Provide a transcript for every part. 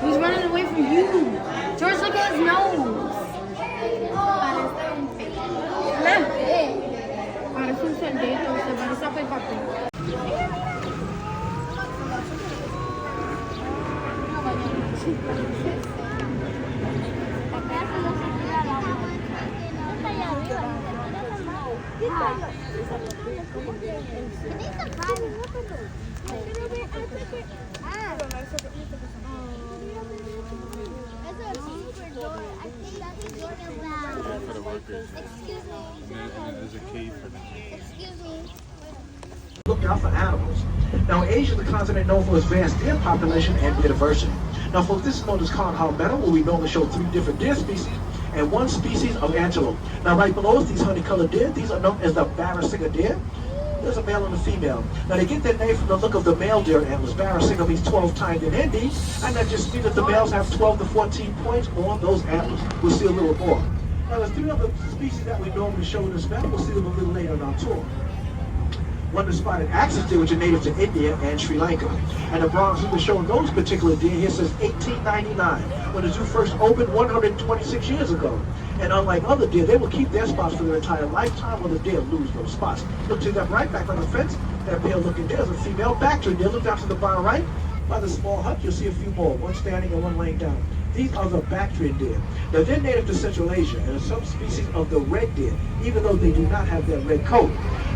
He's running away from you. George, look at his nose. Parece un cerdito, se parece a Peppa Pig. For the workers. Excuse me. And there's a cave for them. Excuse me. Look out for animals. Now, Asia is the continent known for its vast deer population and deer diversity. Now, folks, this is known as Conhow Meadow, where we normally show 3 different deer species and 1 species of antelope. Now, right below us, these honey-colored deer, these are known as the barrasinger deer. There's a male and a female. Now, they get their name from the look of the male deer antlers. Barrasinger means 12 timed in Hindi, and that just means that the males have 12 to 14 points on those antlers. We'll see a little more. Now, there's 3 other species that we normally show in this meadow. We'll see them a little later on our tour. One is spotted axis deer, which are native to India and Sri Lanka. And the Bronx Zoo is showing those particular deer here since 1899, when the zoo first opened 126 years ago. And unlike other deer, they will keep their spots for their entire lifetime, while the deer lose those spots. Look to that right, back on the fence, that pale looking deer is a female Bactrian deer. Look down to the bottom right, by the small hut, you'll see a few more, one standing and one laying down. These are the Bactrian deer. Now, they're native to Central Asia and are subspecies of the red deer, even though they do not have that red coat.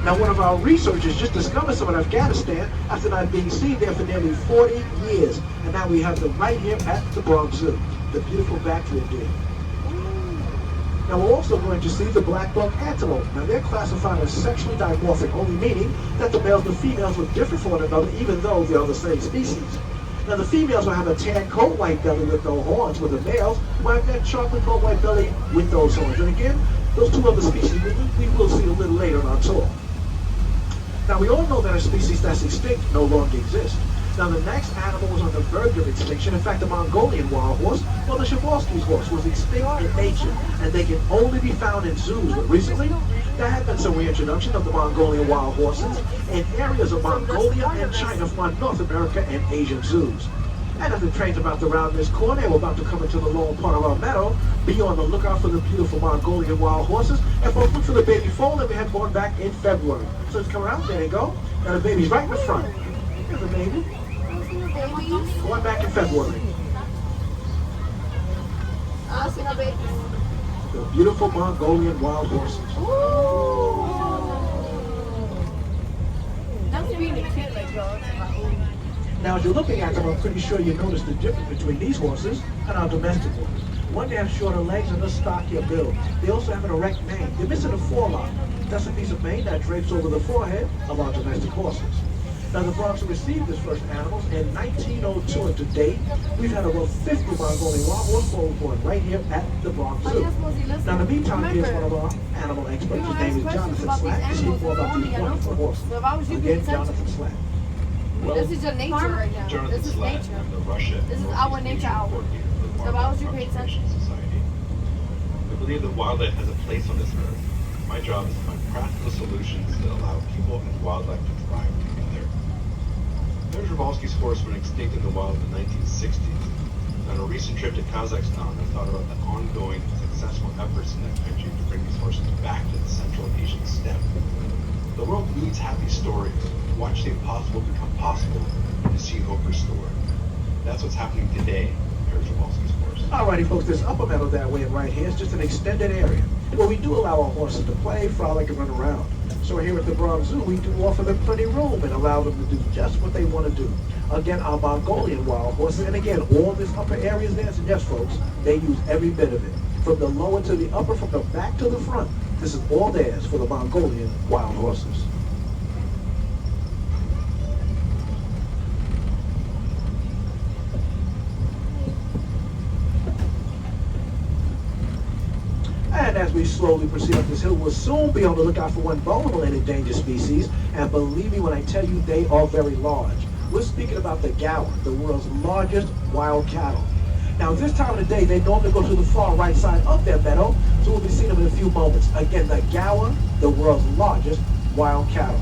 Now, one of our researchers just discovered some in Afghanistan after not being seen there for nearly 40 years. And now we have them right here at the Bronx Zoo, the beautiful Bactrian deer. Now, we're also going to see the black-buck antelope. Now, they're classified as sexually dimorphic, only meaning that the males and females look different from one another, even though they are the same species. Now, the females will have a tan coat white belly with no horns, where the males will have that chocolate coat white belly with those horns. And again, those 2 other species we will see a little later on our tour. Now, we all know that a species that's extinct no longer exists. Now, the next animal was on the verge of extinction. In fact, the Mongolian wild horse, well, the Przewalski's horse, was extinct in nature, and they can only be found in zoos. But recently, there have been some reintroduction of the Mongolian wild horses in areas of Mongolia and China from North America and Asian zoos. And as the train's about to round this corner, we're about to come into the lower part of our meadow. Be on the lookout for the beautiful Mongolian wild horses. And folks, look for the baby foal that we had born back in February. So it's coming out, there they go. Now the baby's right in the front. Here's the baby. Born back in February. The beautiful Mongolian wild horses. That's really cute, like George. Now, as you're looking at them, I'm pretty sure you notice the difference between these horses and our domestic ones. One, they have shorter legs and a stockier build. They also have an erect mane. They're missing a forelock. That's a piece of mane that drapes over the forehead of our domestic horses. Now, the Bronx received its first animals in 1902, and to date, we've had over 50 Mongolian wild horse foals born right here at the Bronx Zoo. Now, in the meantime, here's one of our animal experts. His name is Jonathan Slack. He's here more about these wonderful horses. Again, Jonathan Slack. Well, this is your nature right now. Jonathan This is Slack, nature. I'm the Russia This is our nature hour. So why would you pay attention? Society. I believe that wildlife has a place on this earth. My job is to find practical solutions that allow people and wildlife to thrive together. There's Przewalski's horse went extinct in the wild in the 1960s. On a recent trip to Kazakhstan, I thought about the ongoing successful efforts in that country to bring these horses back to the Central Asian steppe. The world needs happy stories. Watch the impossible become possible and see hope restored. That's what's happening today here at Przewalski's horse. Alrighty, folks, this upper meadow that way and right here is just an extended area where we do allow our horses to play, frolic, and run around. So here at the Bronx Zoo, we do offer them plenty of room and allow them to do just what they want to do. Again, our Mongolian wild horses, and again, all this upper area is theirs, and yes, folks, they use every bit of it. From the lower to the upper, from the back to the front, this is all theirs for the Mongolian wild horses. And as we slowly proceed up this hill, we'll soon be on the lookout for one vulnerable and endangered species. And believe me when I tell you, they are very large. We're speaking about the gaur, the world's largest wild cattle. Now, this time of the day, they normally go to the far right side of their meadow, so we'll be seeing them in a few moments. Again, the gaur, the world's largest wild cattle.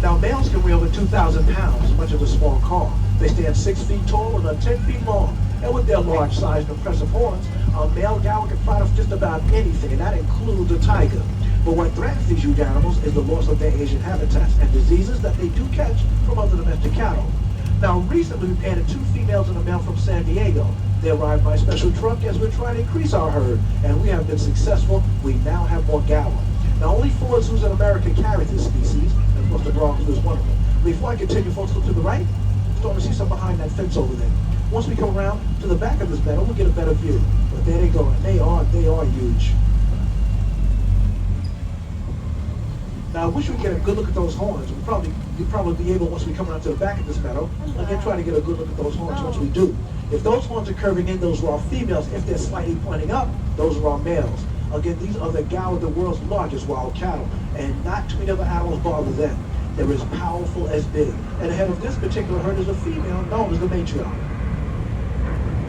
Now, males can weigh over 2,000 pounds, as much as a small car. They stand 6 feet tall and are 10 feet long. And with their large size and impressive horns, a male gaur can fight off just about anything, and that includes a tiger. But what threatens these huge animals is the loss of their Asian habitats and diseases that they do catch from other domestic cattle. Now, recently we added 2 females and a male from San Diego. They arrived by special truck as we're trying to increase our herd, and we have been successful. We now have more gaur. Now, only 4 zoos in America carry this species, and of course the Bronx Zoo is one of them. Before I continue, folks, look to the right. Starting to see some behind that fence over there. Once we come around to the back of this meadow, we'll get a better view. But there they go, and they are huge. Now, I wish we could get a good look at those horns. You'll probably be able, once we come around to the back of this meadow, again, try to get a good look at those horns once we do. If those horns are curving in, those are all females. If they're slightly pointing up, those are all males. Again, these are the gaur, the world's largest wild cattle, and not too many other animals bother them. They're as powerful as big. And ahead of this particular herd is a female known as the matriarch.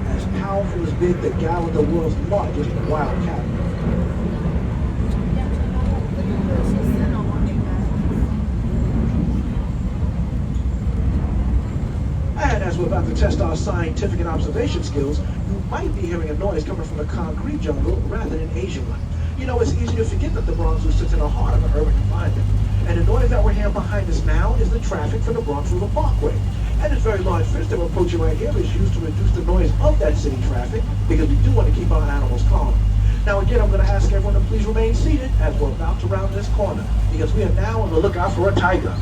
As powerful as big, the gaur, the world's largest wild cattle. And as we're about to test our scientific and observation skills, you might be hearing a noise coming from a concrete jungle rather than an Asian one. You know, it's easy to forget that the Bronx Zoo sits in the heart of an urban environment. And the noise that we're hearing behind us now is the traffic from the Bronx River Parkway. And this very large fence that we're approaching right here is used to reduce the noise of that city traffic, because we do want to keep our animals calm. Now again, I'm going to ask everyone to please remain seated as we're about to round this corner, because we are now on the lookout for a tiger.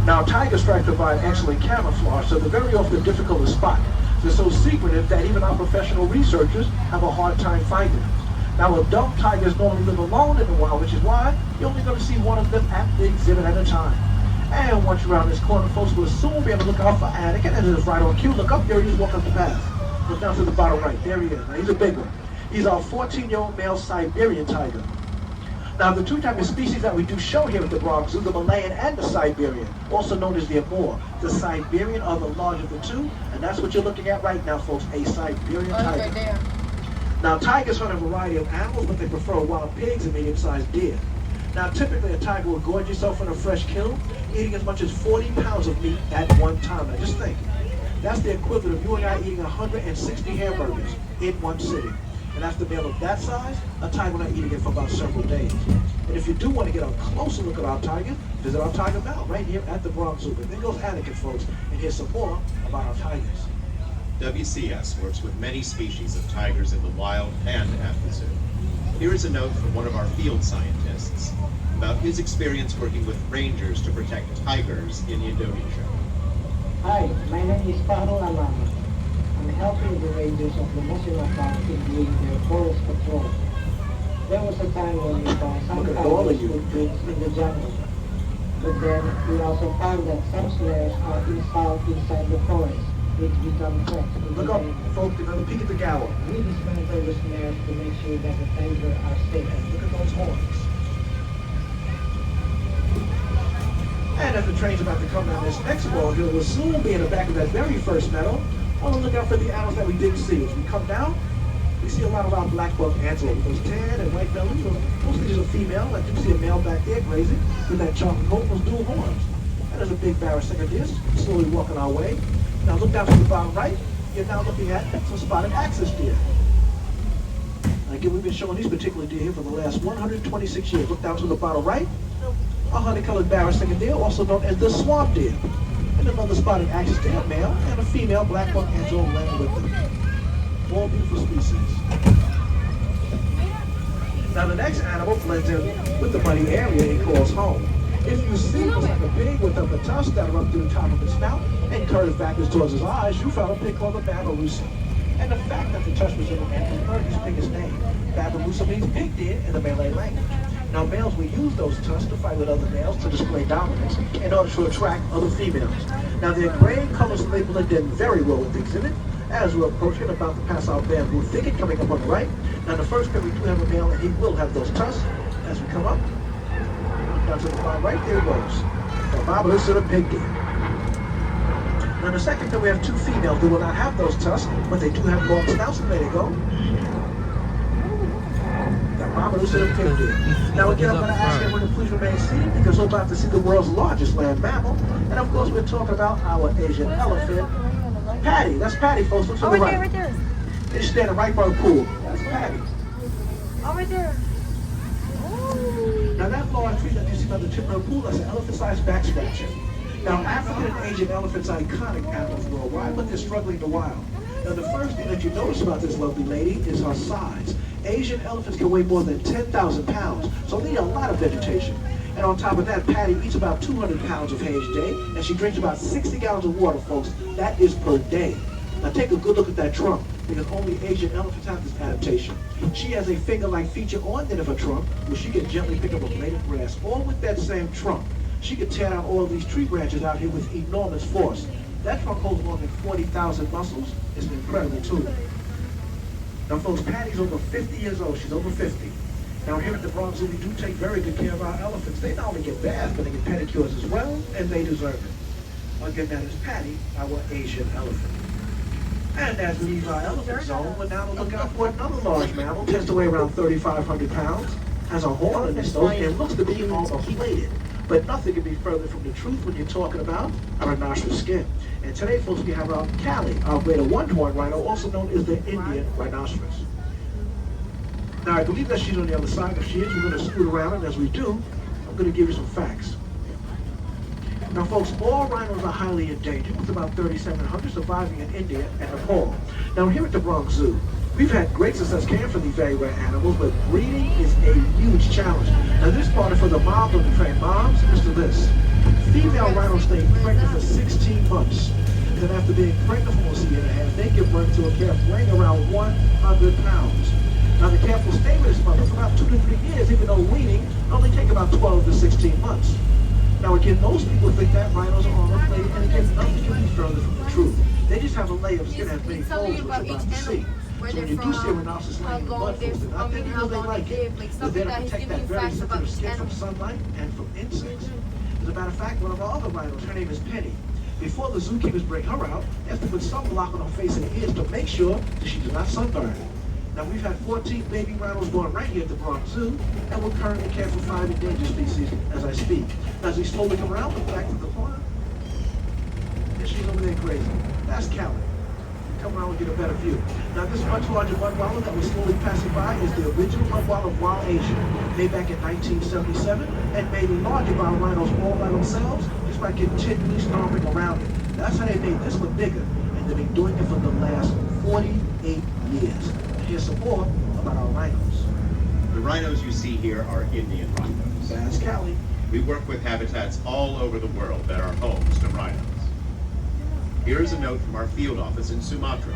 Now, tiger stripes provide excellent camouflage, so they're very often difficult to spot. They're so secretive that even our professional researchers have a hard time finding them. Now, adult tigers normally live alone in the wild, which is why you're only going to see one of them at the exhibit at a time. And once you're around this corner, folks will soon be able to look out for Anakin, and it's right on cue. Look up, there he is, walking up the path. Look down to the bottom right, there he is. Now, he's a big one. He's our 14-year-old male Siberian tiger. Now, the 2 types of species that we do show here at the Bronx Zoo, the Malayan and the Siberian, also known as the Amur. The Siberian are the larger of the 2, and that's what you're looking at right now, folks, a Siberian tiger. There. Now, tigers hunt a variety of animals, but they prefer wild pigs and medium-sized deer. Now, typically, a tiger will gorge itself on a fresh kill, eating as much as 40 pounds of meat at one time. Now, just think. That's the equivalent of you and I eating 160 hamburgers in one sitting. And that's the meal of that size, a tiger will not eating it for about several days. And if you do want to get a closer look at our tigers, visit our Tiger Mound right here at the Bronx Zoo. But then goes Anakin, folks, and hear some more about our tigers. WCS works with many species of tigers in the wild and at the zoo. Here is a note from one of our field scientists about his experience working with rangers to protect tigers in Indonesia. Hi, my name is Fahru Alama. I'm helping the rangers of the Mozilla Park in doing their forest patrol. There was a time when we found some tigers with pigs in the jungle. But then we also found that some snares are installed inside the forest, which become threats to the Look up, rangers. folks, they're going to peek at the gaur. We dismantle the snares to make sure that the tigers are safe. And look at those horns. And as the train's about to come down this next wall here, we'll soon be in the back of that very first meadow on the lookout for the animals that we didn't see. As we come down, we see a lot of our black-buck antelope. Those tan and white bellies, mostly just a female. I do see a male back there grazing with that chocolate coat, those dual horns. And there's a big barrel-singer deer slowly walking our way. Now look down to the bottom right. You're now looking at some spotted axis deer. Again, we've been showing these particular deer here for the last 126 years. Look down to the bottom right. A honey-colored barrel-singer deer, also known as the swamp deer. And another spotted axis deer, male, and a female black-buck antelope laying with them. 4 beautiful species. Now the next animal blends in with the muddy area it calls home. If you see it like a pig with upper tusks that are up to the top of his snout and curved backwards towards his eyes, you found a pig called the babirusa. And the fact that the tusk was in the name converted his pig's name. Babirusa means pig deer in the Malay language. Now males will use those tusks to fight with other males to display dominance in order to attract other females. Now their gray colors and they blend in very well with the exhibit. As we're approaching, about to pass our bamboo thicket coming up on the right. Now the first pair we do have a male and he will have those tusks. As we come up, down to the far right, there he goes. The babirusa, the pig deer. Now in the second pair we have two females. They will not have those tusks, but they do have long snouts, and there they go. Got mama who's in the pit there. Now again, I'm going to ask everyone to please remain seated because we're about to see the world's largest land mammal. And of course, we're talking about our Asian elephant, Patty. That's Patty, folks. Look to the right. Right there. She's standing right by the pool. That's Patty. Oh, right there. Now that large tree that you see by the tip of the pool, that's an elephant-sized back scratcher. Now African and Asian elephants are iconic animals worldwide, but they're struggling in the wild. Now the first thing that you notice about this lovely lady is her size. Asian elephants can weigh more than 10,000 pounds, so they need a lot of vegetation. And on top of that, Patty eats about 200 pounds of hay each day, and she drinks about 60 gallons of water, folks. That is per day. Now take a good look at that trunk, because only Asian elephants have this adaptation. She has a finger-like feature on the end of her trunk, where she can gently pick up a blade of grass, all with that same trunk. She can tear down all these tree branches out here with enormous force. That trunk holds more than 40,000 muscles. It's an incredible tool. Now folks, Patty's over 50 years old. She's over 50. Now here at the Bronx Zoo, we do take very good care of our elephants. They not only get baths, but they get pedicures as well, and they deserve it. Again, that is Patty, our Asian elephant. And as we leave our elephant zone, we're now to look out for another large mammal, tends to weigh around 3,500 pounds, has a horn in its nose, and looks to be almost plated. But nothing can be further from the truth when you're talking about a rhinoceros skin. And today, folks, we have our Cali, our greater one-horned rhino, also known as the Indian rhinoceros. Now, I believe that she's on the other side. If she is, we're going to scoot around, and as we do, I'm going to give you some facts. Now, folks, all rhinos are highly endangered, with about 3,700 surviving in India and Nepal. Now, here at the Bronx Zoo, we've had great success caring for these very rare animals, but breeding is a huge challenge. Now, this started for the moms of the trained moms. Listen to this. Female rhinos stay pregnant for 16 months. Then after being pregnant for almost a year and a half, they give birth to a calf weighing around 100 pounds. Now, the calf will stay with its mother for about 2 to 3 years, even though weaning only take about 12 to 16 months. Now, again, most people think that rhinos are armor-plated, and again, nothing can be further from the truth. They just have a layer of skin that has many folds, which you're about to see. So when you do see a rhinoceros laying in the mud, folks, they're not there because they like it. They're there to protect that very sensitive skin from sunlight and from insects. As a matter of fact, one of our other rhinos, her name is Penny. Before the zookeepers bring her out, they have to put sunblock on her face and ears to make sure that she does not sunburn. Now, we've had 14 baby rhinos born right here at the Bronx Zoo, and we're currently caring for 5 endangered species as I speak. Now, as we slowly come around, look back to the corner, and she's over there crazy. That's Cali. Come around and get a better view. Now, this much larger mud wallow that we're slowly passing by is the original mud wallow of Wild Asia, made back in 1977, and made larger by rhinos all by themselves, just by continually stomping around it. That's how they made this one bigger, and they've been doing it for the last 48 years. Here's some more about our rhinos. The rhinos you see here are Indian rhinos. That's Cali. We work with habitats all over the world that are homes to rhinos. Here is a note from our field office in Sumatra,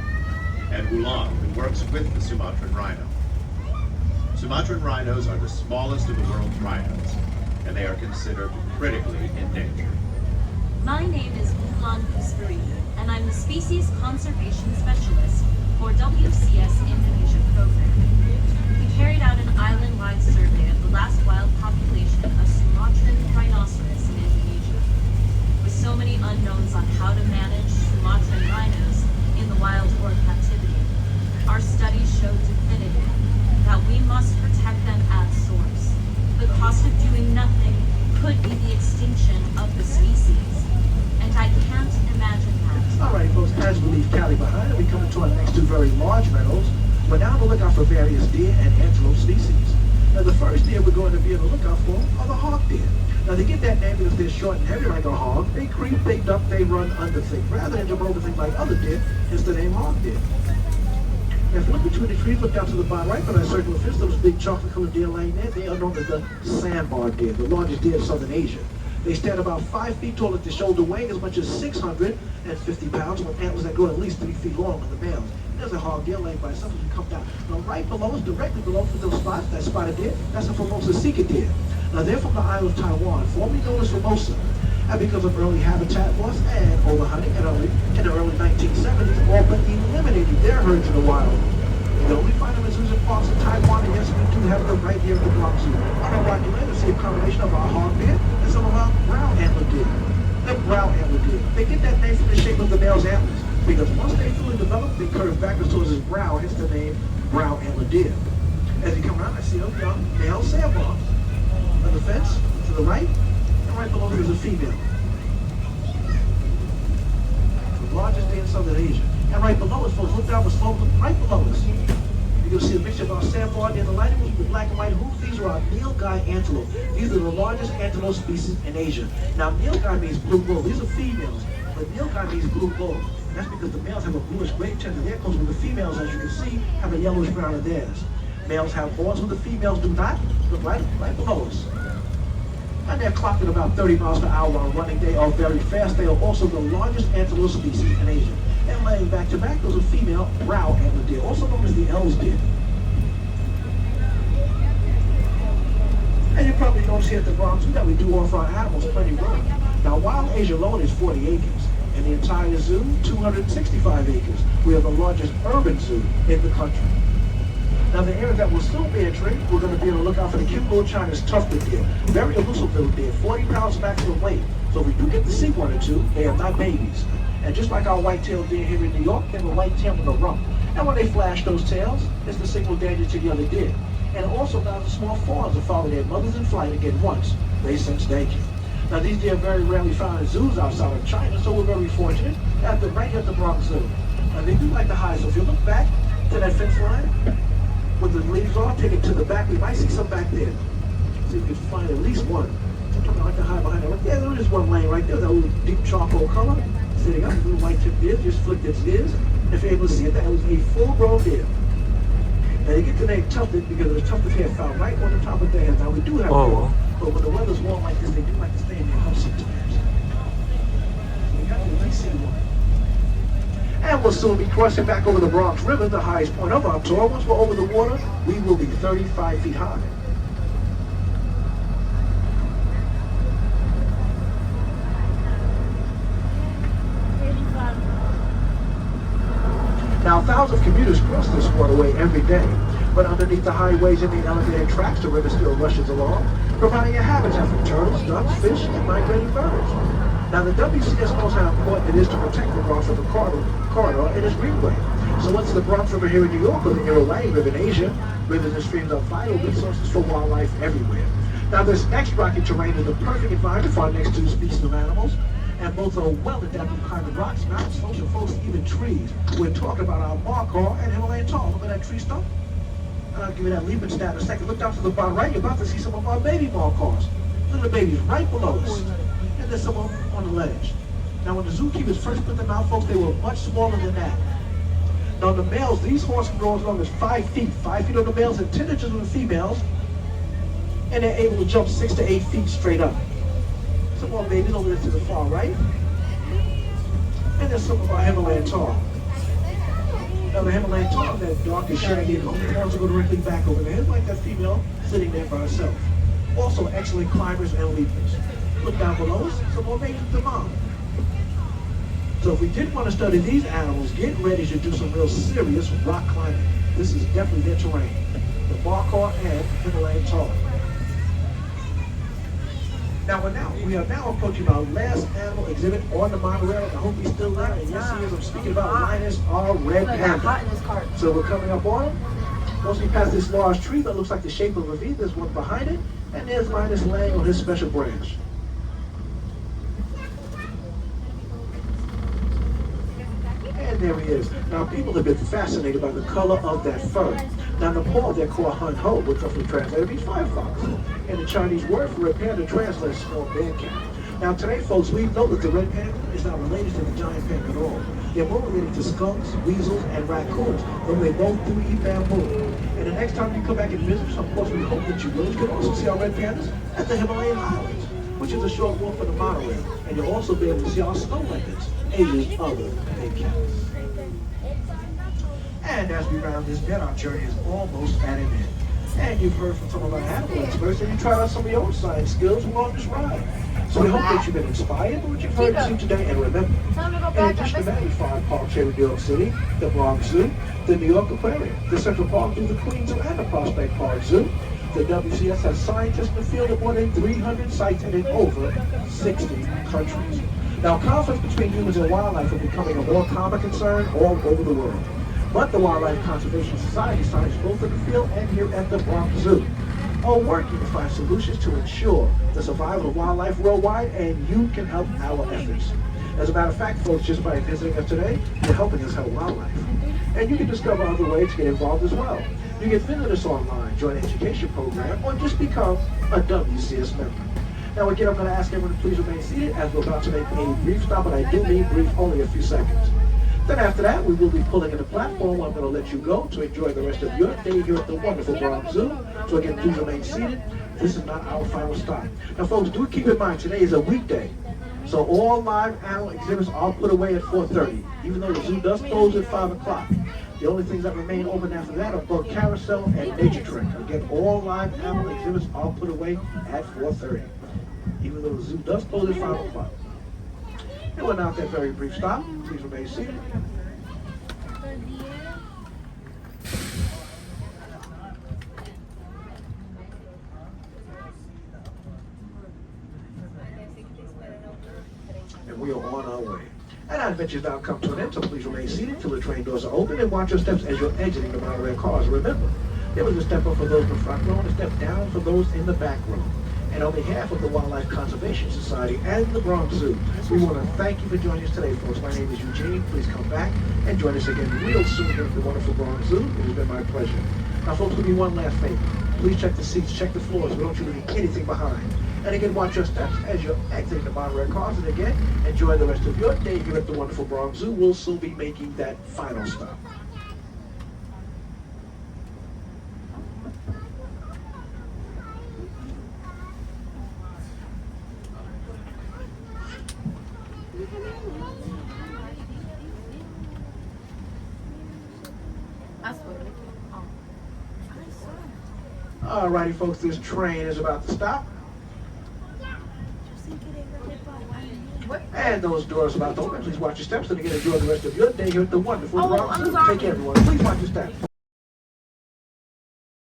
and Wulan, who works with the Sumatran rhino. Sumatran rhinos are the smallest of the world's rhinos, and they are considered critically endangered. My name is Wulan Kusparini, and I'm the Species Conservation Specialist for WCS Indonesia program. We carried out an island-wide survey of the last wild population of Sumatran rhinoceros in Indonesia. With so many unknowns on how to manage Sumatran rhinos in the wild or captivity, our studies showed definitively that we must protect them at source. The cost of doing nothing could be the extinction of the species, and I can't imagine that. All right, folks, as we leave Cali behind and we come into our next two very large meadows, we're now on the lookout for various deer and antelope species. Now, the first deer we're going to be on the lookout for are the hog deer. Now, they get that name because they're short and heavy like a hog. They creep, they duck, they run under things. Rather than jump over things like other deer, hence the name hog deer. Now, if you look between the trees, look down to the bottom right, but I circle fist, those big chocolate-colored deer laying there, they are known as the sandbar deer, the largest deer of southern Asia. They stand about 5 feet tall at the shoulder, weighing as much as 650 pounds, with antlers that go at least 3 feet long on the males. There's a hog deer laying by itself as we come down. Now, right below us, directly below us, those spots, that spotted deer, that's a Formosa Sika deer. Now, they're from the island of Taiwan, formerly known as Formosa. And because of early habitat loss and overhunting in the early 1970s, all but eliminated their herds in the wild. You can only find them in zoos and parks in Taiwan, and yes, we do have them right here at the Bronx Zoo. On our rocky land, we see a combination of our hog deer and some of our brown antler deer. the brown antler deer. They get that name from the shape of the male's antlers, because once they fully develop, they curve backwards towards his brow, hence the name brown antler deer. As you come around, I see a young male sandbar on the fence to the right, and right below there is a female. The largest deer in Southern Asia. And right below us, folks, look down the slope, right below us. You're going to see a picture of our sandbar near the lighting with the black and white hoof. These are our nilgai antelope. These are the largest antelope species in Asia. Now, nilgai means blue bull. These are females, but nilgai means blue bull. That's because the males have a bluish-gray tint to their coats, where the females, as you can see, have a yellowish-brown of theirs. Males have horns, but the females do not. Look right below us. And they're clocked at about 30 miles per hour on running. They are very fast. They are also the largest antelope species in Asia. And laying back to back, those are female brown antler deer, also known as the El's deer. And you probably notice here at the Bronx Zoo that we do offer our animals plenty of room. Now, Wild Asia alone is 40 acres, and the entire zoo, 265 acres. We are the largest urban zoo in the country. Now, the area that will soon be entering, we're going to be on the lookout for the cute little China's tufted deer. Very elusive little deer, 40 pounds maximum weight. So if we do get to see one or two, they are not babies. And just like our white-tailed deer here in New York, they have a white tail with a rump. And when they flash those tails, it's the signal danger to the other deer. And it also allows the small fawns to follow their mothers in flight again once they sense danger. Now, these deer are very rarely found in zoos outside of China, so we're very fortunate right here at the Bronx Zoo. And they do like to hide, so if you look back to that fence line, with the leaves off, take it to the back, we might see some back there. See if we can find at least one. Sometimes I like to hide behind it. Yeah, there is one laying right there, that little deep charcoal color. Sitting up, little white tip deer, just flicked its ears. And if you're able to see it, that was a full-grown deer. Now you get the name tufted because the tufted hair found right on the top of their head. Now we do have deer, but when the weather's warm like this, they do like to stay in their house sometimes. So we got to at least see one. And we'll soon be crossing back over the Bronx River, the highest point of our tour. Once we're over the water, we will be 35 feet high. Now, thousands of commuters cross this waterway every day, but underneath the highways and the elevated tracks, the river still rushes along, providing a habitat for turtles, ducks, fish, and migrating birds. Now, the WCS knows how important it is to protect the Bronx River corridor and its greenway. So what's the Bronx River here in New York or the Iran River in Asia? Rivers and streams are vital resources for wildlife everywhere. Now, this next rocky terrain is the perfect environment for our next two species of animals, and both are well adapted to climbing rocks, mountains, social folks, even trees. We're talking about our markhor and Himalayan tall. Look at that tree stump. And I'll give you that leaping stat in a second. Look down to the bottom right, you're about to see some of our baby markhors. Little babies right below us. And there's some on the ledge. Now, when the zookeepers first put them out, folks, they were much smaller than that. Now, the males, these horses can grow as long as 5 feet. 5 feet on the males and 10 inches on the females. And they're able to jump 6 to 8 feet straight up. Some more babies over there to the far right. And there's some of our Himalayan tall. Now, the Himalayan tall, that darkest shaggy, the only ones to go directly back over there, like that female sitting there by herself. Also, excellent climbers and leapers. Look down below us, some more babies with the mom. So if we did want to study these animals, get ready to do some real serious rock climbing. This is definitely their terrain. The markhor and Himalayan tall. Now we are now approaching our last animal exhibit on the monorail. I hope he's still there. And yes, he is. I'm speaking about Linus, our red panda. So we're coming up on him. Once we pass this large tree that looks like the shape of a V, there's one behind it, and there's Linus laying on his special branch. And there he is. Now, people have been fascinated by the color of that fur. Now, Nepal, they're called hun ho, which roughly translated means firefox. And the Chinese word for red panda translates small band cat. Now, today, folks, we know that the red panda is not related to the giant panda at all. They're more related to skunks, weasels, and raccoons, though they both do eat bamboo. And the next time you come back and visit us, of course, we hope that you will. You can also see our red pandas at the Himalayan Highlands, which is a short walk from the monorail. And you'll also be able to see our snow leopards, Asia's other big cats. And as we round this bend, our journey is almost at an end. And you've heard from some of our animal experts, and you tried out some of your own science skills along this ride. So we hope that you've been inspired by what you've heard and seen today. And remember, in addition to many fine parks here in New York City, the Bronx Zoo, the New York Aquarium, the Central Park Zoo, the Queens Zoo, and the Prospect Park Zoo, The WCS has scientists in the field at more than 300 sites and in over 60 countries. Now, conflicts between humans and wildlife are becoming a more common concern all over the world. But the Wildlife Conservation Society scientists both in the field and here at the Bronx Zoo are working to find solutions to ensure the survival of wildlife worldwide, and you can help our efforts. As a matter of fact, folks, just by visiting us today, you're helping us help wildlife. And you can discover other ways to get involved as well. You can visit us online, join an education program, or just become a WCS member. Now again, I'm going to ask everyone to please remain seated as we're about to make a brief stop, and I do mean brief, only a few seconds. Then after that, we will be pulling in the platform. I'm going to let you go to enjoy the rest of your day here at the wonderful Bronx Zoo. So again, please remain seated. This is not our final stop. Now folks, do keep in mind, today is a weekday. So all live animal exhibits are put away at 4:30, even though the zoo does close at 5 o'clock. The only things that remain open after that are both Carousel and Nature Trek. Again, all live animal exhibits are put away at 4:30, even though the zoo does close at 5 o'clock. And we're now at that very brief stop. Please remain seated. And we are on our way. And our adventure's now come to an end, so please remain seated till the train doors are open and watch your steps as you're exiting the monorail cars. Remember, there was a step up for those in the front row and a step down for those in the back row. And on behalf of the Wildlife Conservation Society and the Bronx Zoo, we want to thank you for joining us today, folks. My name is Eugene. Please come back and join us again real soon here at the wonderful Bronx Zoo. It has been my pleasure. Now, folks, do me one last favor. Please check the seats, check the floors. We don't want you to leave anything behind. And again, watch your steps as you're exiting the monorail cars. And again, enjoy the rest of your day here at the wonderful Bronx Zoo. We'll soon be making that final stop. Alrighty, folks, this train is about to stop. And those doors are about to open. Please watch your steps and again enjoy the rest of your day here at the wonderful Bronx Zoo. Take care, everyone. Please watch your steps.